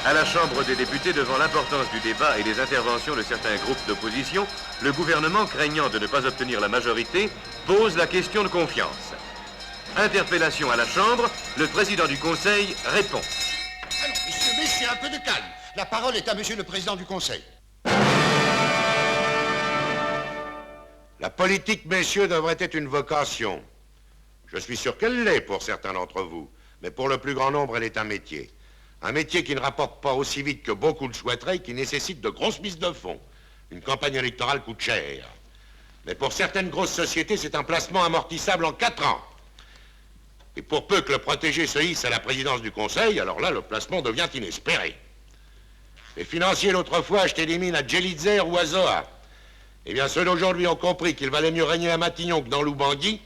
À la Chambre des députés, devant l'importance du débat et des interventions de certains groupes d'opposition, le gouvernement, craignant de ne pas obtenir la majorité, pose la question de confiance. Interpellation à la Chambre, le président du Conseil répond. Alors, messieurs, un peu de calme. La parole est à monsieur le président du Conseil. La politique, messieurs, devrait être une vocation. Je suis sûr qu'elle l'est pour certains d'entre vous, mais pour le plus grand nombre, elle est un métier. Un métier qui ne rapporte pas aussi vite que beaucoup le souhaiteraient et qui nécessite de grosses mises de fonds. Une campagne électorale coûte cher. Mais pour certaines grosses sociétés, c'est un placement amortissable en 4 ans. Et pour peu que le protégé se hisse à la présidence du Conseil, alors là, le placement devient inespéré. Les financiers, l'autre fois, achetaient des mines à Djelidzer ou à Zoa. Eh bien, ceux d'aujourd'hui ont compris qu'il valait mieux régner à Matignon que dans Loubangui,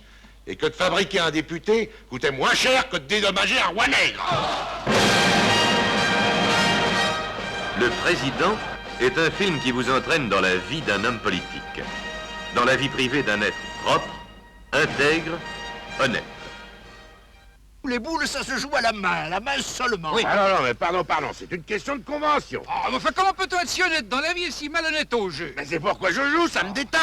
et que de fabriquer un député coûtait moins cher que de dédommager un roi nègre. Le Président est un film qui vous entraîne dans la vie d'un homme politique, dans la vie privée d'un être propre, intègre, honnête. Les boules, ça se joue à la main seulement. Oui. Ah non, mais pardon, c'est une question de convention. Ah, mais enfin, comment peut-on être si honnête dans la vie et si malhonnête au jeu? Mais c'est pourquoi je joue, ça me détend.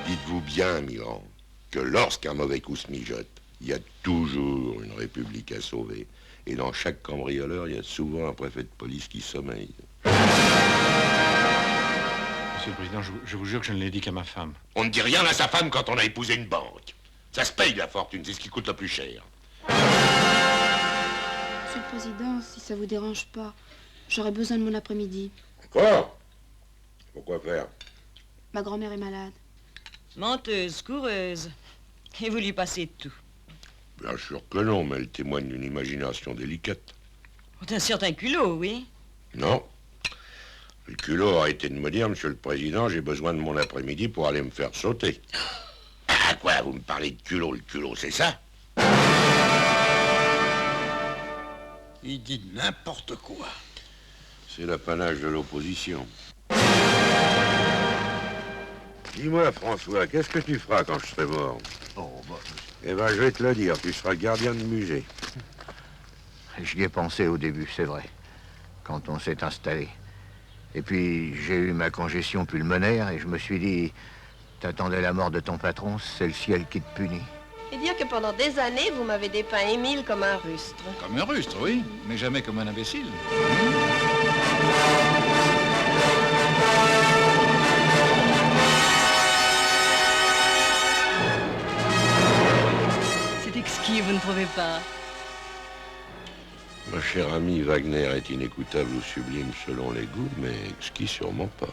Dites-vous bien, Milan, que lorsqu'un mauvais coup se mijote, il y a toujours une république à sauver. Et dans chaque cambrioleur, il y a souvent un préfet de police qui sommeille. Monsieur le Président, je vous jure que je ne l'ai dit qu'à ma femme. On ne dit rien à sa femme quand on a épousé une banque. Ça se paye, la fortune, c'est ce qui coûte le plus cher. Monsieur le Président, si ça vous dérange pas, j'aurais besoin de mon après-midi. Quoi? Pourquoi faire? Ma grand-mère est malade. Menteuse, coureuse. Et vous lui passez tout. Bien sûr que non, mais elle témoigne d'une imagination délicate. Un certain culot, oui. Non. Le culot aurait été de me dire, monsieur le Président, j'ai besoin de mon après-midi pour aller me faire sauter. Ah, quoi, vous me parlez de culot, le culot, c'est ça? Il dit n'importe quoi. C'est l'apanage de l'opposition. Dis-moi, François, qu'est-ce que tu feras quand je serai mort? Oh, bah... Eh ben, je vais te le dire, tu seras gardien de musée. J'y ai pensé au début, c'est vrai, quand on s'est installé. Et puis, j'ai eu ma congestion pulmonaire et je me suis dit, t'attendais la mort de ton patron, c'est le ciel qui te punit. Et dire que pendant des années, vous m'avez dépeint Émile comme un rustre. Comme un rustre, oui, mais jamais comme un imbécile. C'est exquis, vous ne trouvez pas? Ma chère amie, Wagner est inécoutable ou sublime selon les goûts, mais exquis sûrement pas.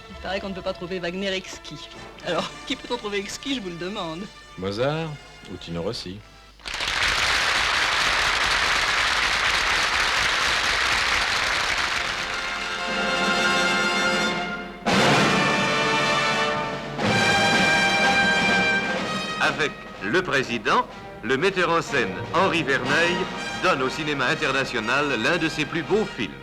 Il paraît qu'on ne peut pas trouver Wagner exquis. Alors, qui peut-on trouver exquis, je vous le demande? Mozart ou Tino Rossi? Avec Le Président, le metteur en scène Henri Verneuil donne au cinéma international l'un de ses plus beaux films.